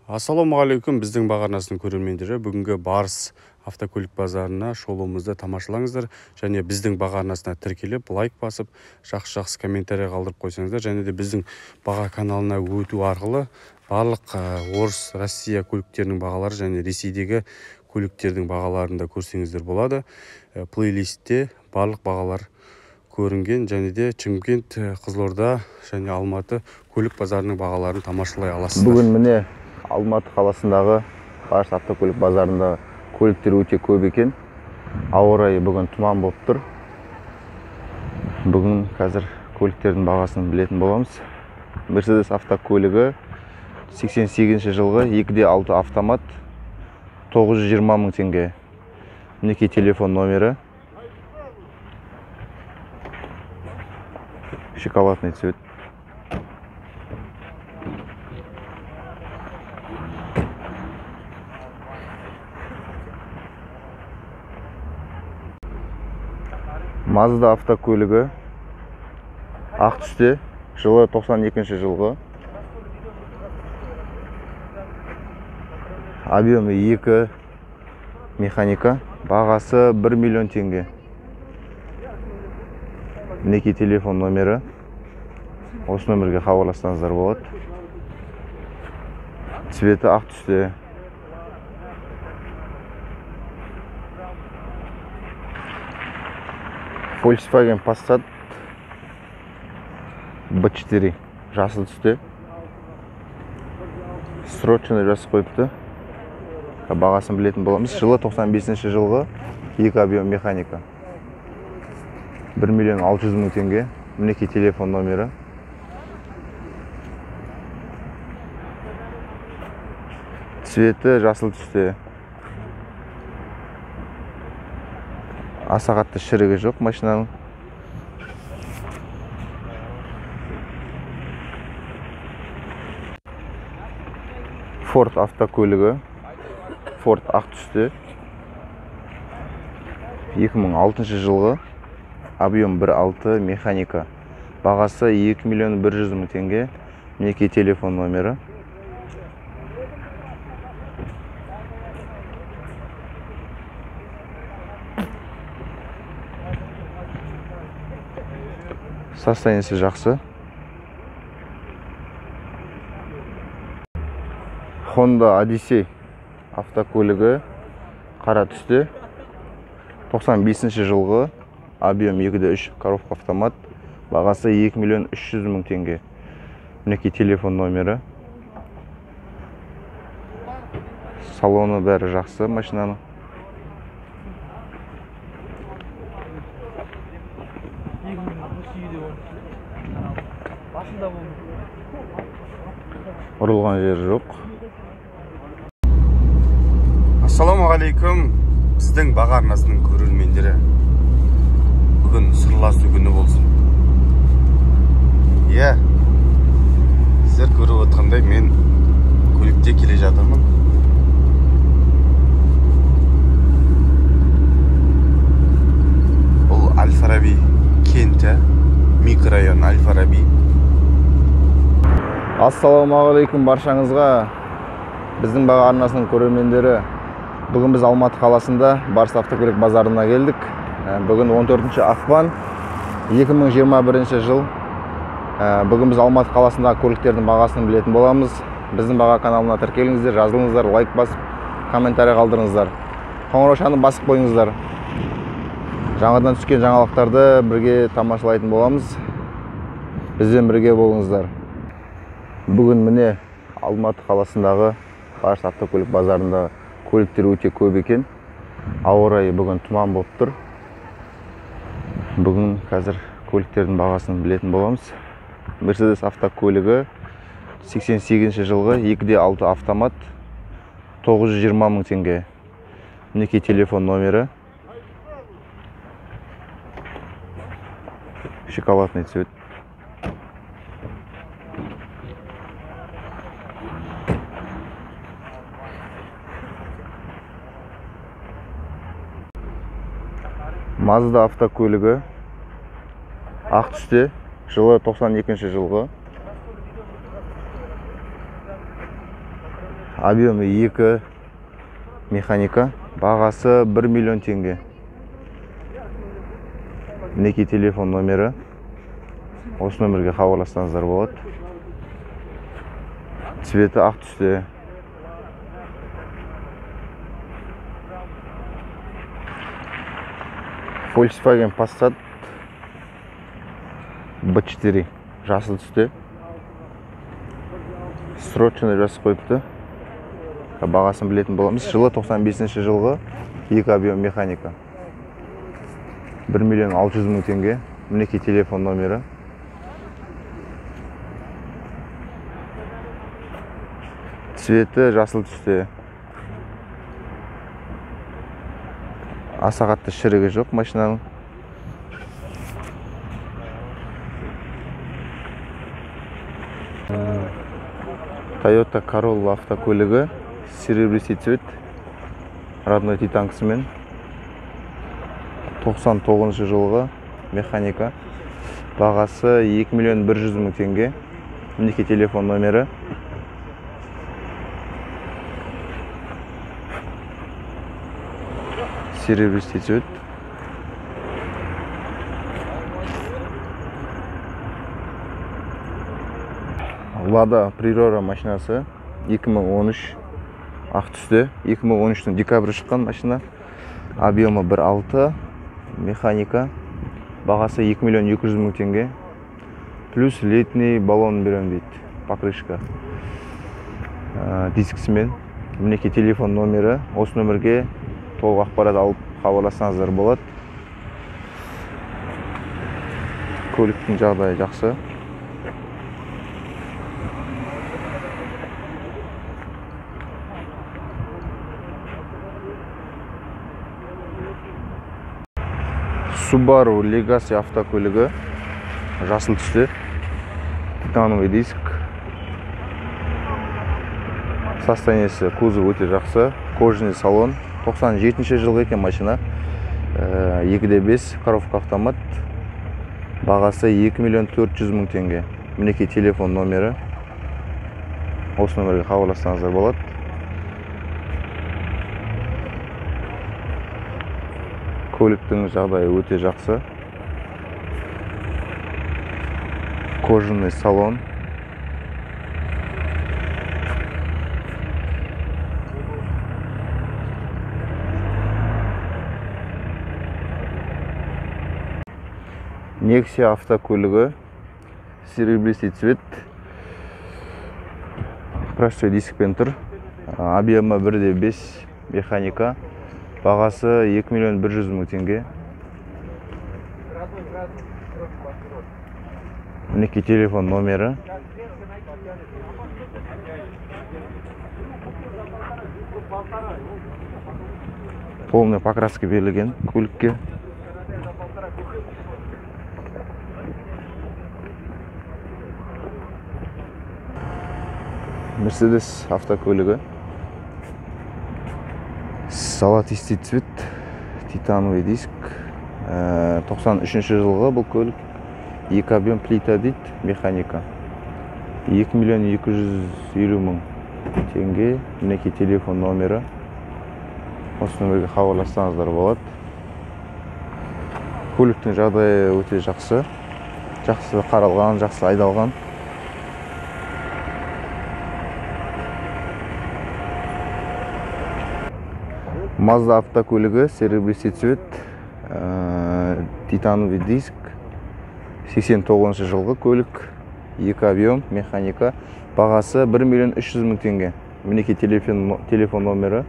Ассалаумағалейкум, біздің бағарнасының көрермендері. Бүгінгі Барс автокөлік базарына шолуымызды тамашалаңыздар. Және біздің бағарнасына тіркеліп, лайк басып, жақсы комментарий қалдырып қойсаңыздар. Және де біздің баға каналына өту арқылы барлық орыс, Россия көліктерінің бағалары және Ресейдегі көліктердің бағаларын да көрсеңіздер болады. Плейлистте барлық бағалар көрінген, және де Шымкент, Қызылорда және Алматы көлік базарының бағаларын тамашалай аласыздар. Бүгін міне Алматы қаласындағы Барс автокөлік базарында көліктер өте көп екен. Ауа райы бүгін тұман болып тұр. Бүгін қазір көліктердің бағасын білетін боламыз. Мерседес автокөлігі 88 жылғы 2.6 автомат 920 мың теңге. Мінекей телефон номері. Шоколадный цвет. Mazda автокөлігі ақ түсте, жылы 92 жылғы. Объемы 2 механика, бағасы 1 миллион теңге. Мінекей телефон номері. Осы номерге хабарлассаңыздар болады. Цветі ақ түсте. Volkswagen Passat B4 жасыл түсте. Срочно жазып қойыпты. Бағасын білетін боламыз. Жылы 95 жылғы 2 объем механика. 1 миллион 600 мың теңге. Мінекей телефон номері. Цветі жасыл түсте. Аса қатты шірігі жоқ машинаның. Ford автокөлігі. Ford ақ түсте. 2006 жылғы. Объем 1.6 механика. Бағасы 2 миллион 100 мың теңге. Мінекей телефон номері. Состояниесі жақсы. Honda Odyssey автокөлігі қара түсте. 95 жылғы. Объем 2.3 коробка автомат. Бағасы 2 миллион 300 мың теңге. Мінекей телефон номері. Салоны бәрі жақсы машинаның. Ұрылған жер жоқ. Ассалаумағалейкум, біздің бағарнасының көрермендері. Бүгін сырласу күні болсын. Сіздер көріп отқандай мен көлікте келе жатырмын. Бұл Әл-Фараби кенті, микрорайон Әл-Фараби. Ассалаумағалейкум баршаңызға, біздің бағарнасының көрермендері. Бүгін біз Алматы қаласында Барс автокөлік базарына келдік. Бүгін 14 ақпан 2021 жыл. Бүгін біз Алматы қаласында көліктердің бағасын білетін боламыз. Біздің баға каналына тіркеліңіздер, жазылыңыздар, лайк басып, комментарий қалдырыңыздар. Қоңыраушаны басып қойыңыздар. Жаңадан түскен жаңалықтарды бірге тамашалайтын боламыз. Бізбен бірге болыңыздар. Бүгін міне Алматы қаласындағы Барс автокөлік базарында көліктер өте көп екен. Ауа райы бүгін тұман болып тұр. Бүгін қазір көліктердің бағасын білетін боламыз. Мерседес автокөлігі 88 жылғы 2.6 автомат 920 мың теңге. Мінекей телефон номері. Шоколадный цвет. Mazda автокөлігі ақ түсте, жылы 92 жылғы. объемы 2, механика. Бағасы 1 миллион теңге. Мінекей телефон номері. Осы номерге хабарлассаңыздар болады. Цветі ақ түсте. Volkswagen Passat B4 жасыл түсте. Срочно жазып қойыпты. Бағасын білетін боламыз. Жылы 95-ші жылғы 2 объем механика. 1 миллион 600 мың теңге. Мінекей телефон номері. Цветі жасыл түсте. Аса қатты шірігі жоқ машинаның. Toyota Corolla автокөлігі, серебристый цвет, родной титанкасымен. 99 жылғы механика. Бағасы 2 миллион 100 мың теңге. Мінекей телефон номері. Серебристый цвет. Lada Priora машинасы 2013 ақ түсте. 2013-тің декабрі шыққан машина. Объемы 1.6, механика. Бағасы 2 миллион 200 мың теңге. Плюс летний баллон берем дейді. Покрышка. Дискісімен. Мінекей телефон номері. Осы номерге толық ақпарат алып хабарлассаңыздар болады. Көліктің жағдайы жақсы. Subaru Legacy автокөлігі жасыл түсте. Титановый диск. Состояниесі кузов өте жақсы. Кожаный салон. 97-ші жылғы екен машина. 2.5 коробка автомат. Бағасы 2 миллион 400 мың теңге. Мінекей телефон номері. Осы номерге хабарлассаңыздар болады. Көліктің жағдайы өте жақсы. Кожаный салон. Nexia автокөлігі. Серебристый цвет. Простой дискпен тұр. Объемы 1.5 механика. Бағасы 2 миллион 100 мың теңге. Мінекей телефон номері. Полный покраска берілген көлікке. Mercedes автокөлігі. Золотистый цвет, титановый диск. 93-ші жылғы бұл көлік. 2 объем плита дейді, механика. 2 миллион 250 мың теңге. Мінекей телефон номері. Осы номерге хабарлассаңыздар болады. Көліктің жағдайы өте жақсы. Жақсы қаралған, жақсы айдалған. Mazda автокөлігі, серебристый цвет, титановый диск, 89-ші жылғы көлік, 2 объем, механика, бағасы 1 миллион 300 мың теңге. Мінекей телефон номері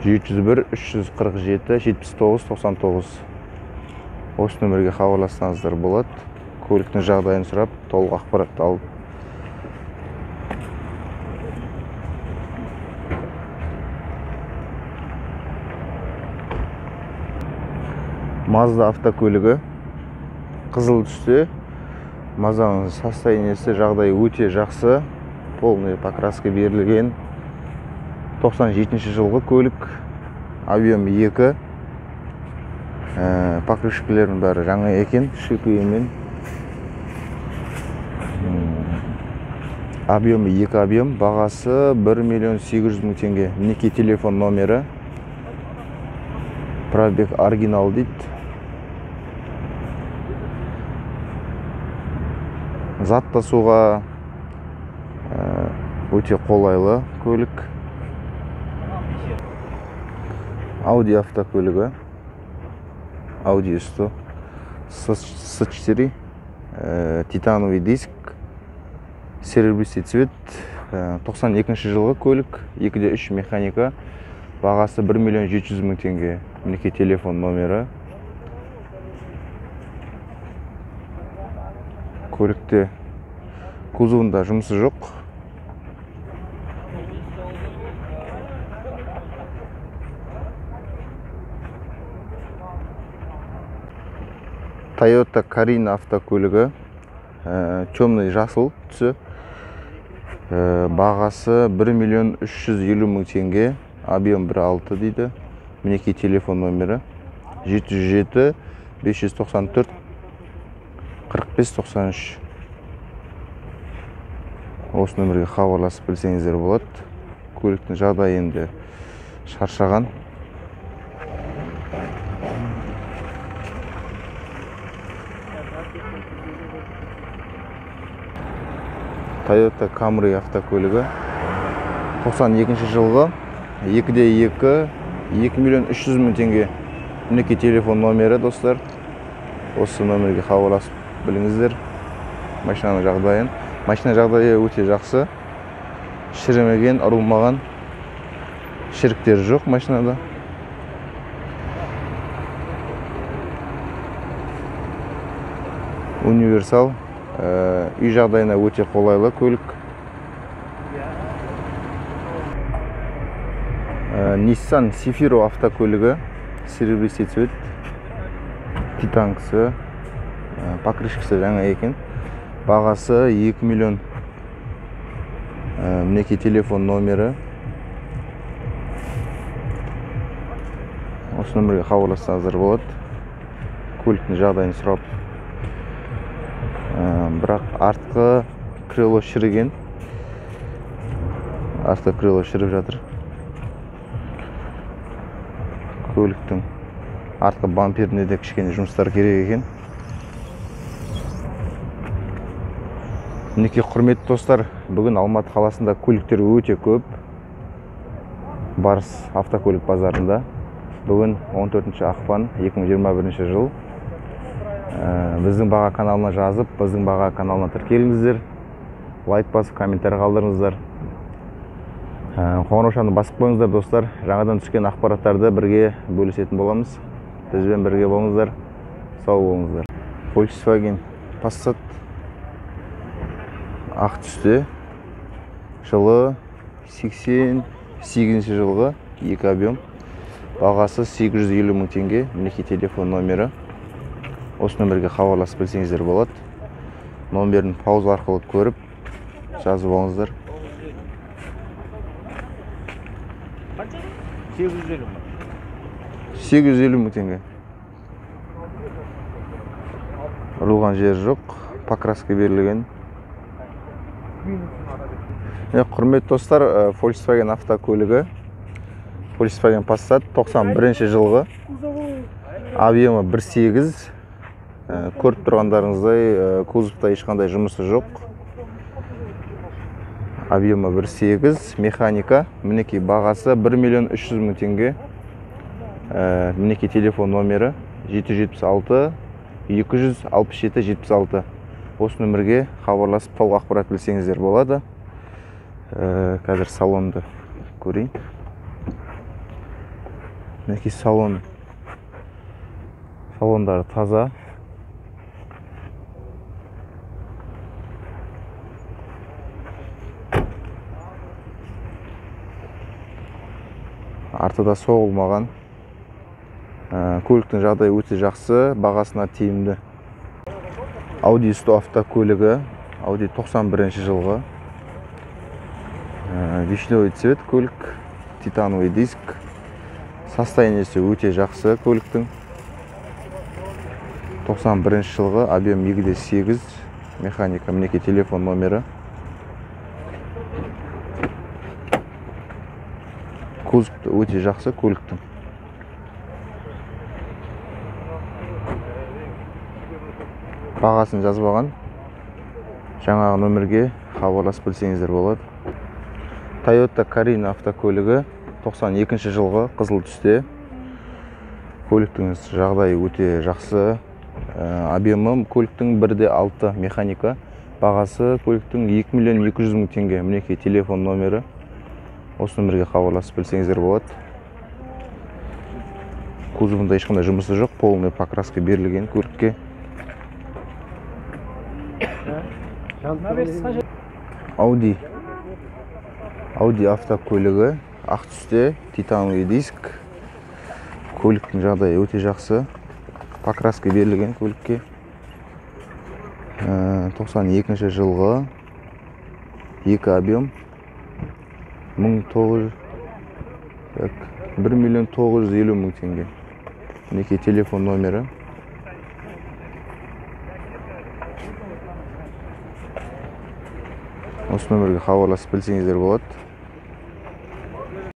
701 347 79 99. Осы номерге хабарлассаңыздар болады. Көліктің жағдайын сұрап, толық ақпарат алып. Mazda автокөлігі қызыл түсте. Mazdaның состояниесі жағдайы өте жақсы. Полный покраска берілген. 97-ші жылғы көлік. Объем 2. Покрышкалердің бәрі жаңа екен. Шипімен. Объемы 2 объем, бағасы 1 миллион 800 мың теңге. Мінекей телефон номері. Пробег оригинал дейді. Зат тасуға өте қолайлы көлік. Audi автокөлігі. Audi S100 S4, титановый диск, серебристый цвет, 92 жылғы көлік, 2.3 механика, бағасы 1 миллион 700 мың теңге. Мінекей телефон номері. Көлікте кузовында жұмысы жоқ. Toyota Carina автокөлігі, темный жасыл түсі, бағасы 1 миллион 350 мың теңге, объем 1.6 дейді. Мінекей телефон номері 707 594 45 93. Осы нөмірге хабарласып білсеңіздер болады. Көліктің жағдайы енді шаршаған. Toyota Camry автокөлігі 92 жылғы, 2.2, 2 миллион 300 мың теңге. Мінекей телефон номері, достар. Осы нөмірге хабарласып біліңіздер машинаның жағдайын. Машина жағдайы өте жақсы. Шірімеген, ұрылмаған, шіріктер жоқ машинада. Универсал. Үй жағдайына өте қолайлы көлік. Nissan Sefiro автокөлігі, серебристый цвет, титанксы, покрышкасы жаңа екен. Бағасы 2 миллион. Мінекей телефон номері. Осы нөмірге хабарлассаңыздар болады. Көліктің жағдайын сұрап. Бірақ артқы крыло шіріген. Артқы крыло шіріп жатыр. Көліктің артқы бамперіне де кішкене жұмыстар керек екен. Мінекей құрметті достар, бүгін Алматы қаласында көліктер өте көп. Барс автокөлік базарында. Бүгін 14 ақпан 2021 жыл. Біздің баға каналына жазып, біздің баға каналына тіркеліңіздер. Лайк басып, комментарий қалдырыңыздар. Қоңыраушаны басып қойыңыздар, достар. Жаңадан түскен ақпараттарды бірге бөлісетін боламыз. Бізбен бірге болыңыздар. Сау болыңыздар. Volkswagen Passat ақ түсте. Жылы 88 жылғы, 2 объем. Бағасы 850 мың теңге. Мінекей телефон номері. Осы нөмірге хабарласып білсеңіздер болады. Номерін пауза арқылы көріп жазып алыңыздар. 850 мың теңге. Ұрылған жер жоқ, покраска берілген. Құрметті достар, Volkswagen автокөлігі, Volkswagen Passat 91 жылғы, объемы 1.8. Көріп тұрғандарыңыздай, кузовта ешқандай жұмысы жоқ. Объемы 1.8, механика. Мінекей бағасы 1 миллион 300 мың теңге. Мінекей телефон номері 776 267 76. Осы нөмірге хабарласып толық ақпарат білсеңіздер болады. Қазір салонды көрейін. Мінекей салондары таза. Артыда соғылмаған. Көліктің жағдайы өте жақсы, бағасына тиімді. Audi S100 автокөлігі, Audi 91 жылғы. Вишневый цвет көлік, титановый диск. Состояниесі өте жақсы көліктің. 91 жылғы, объем 2.8, механика, мінекей телефон номері. Кузов өте жақсы көліктің. Бағасын жазбаған. Жаңағы нөмірге хабарласып білсеңіздер болады. Toyota Carina автокөлігі 92 жылғы қызыл түсте. Көліктің жағдайы өте жақсы. Объемы көліктің 1.6 механика. Бағасы көліктің 2.200.000 теңге. Мінекей телефон номері. Осы нөмірге хабарласып білсеңіздер болады. Кузовында ешқандай жұмысы жоқ, полный покраска берілген көлікке. Audi автокөлігі ақ түсте, титановый диск. Көліктің жағдайы өте жақсы. Покраска берілген көлікке. 92 жылғы 2 объем 1.950.000 теңге. Мінекей телефон номері. Осы нөмірге хабарласып білсеңіздер болады.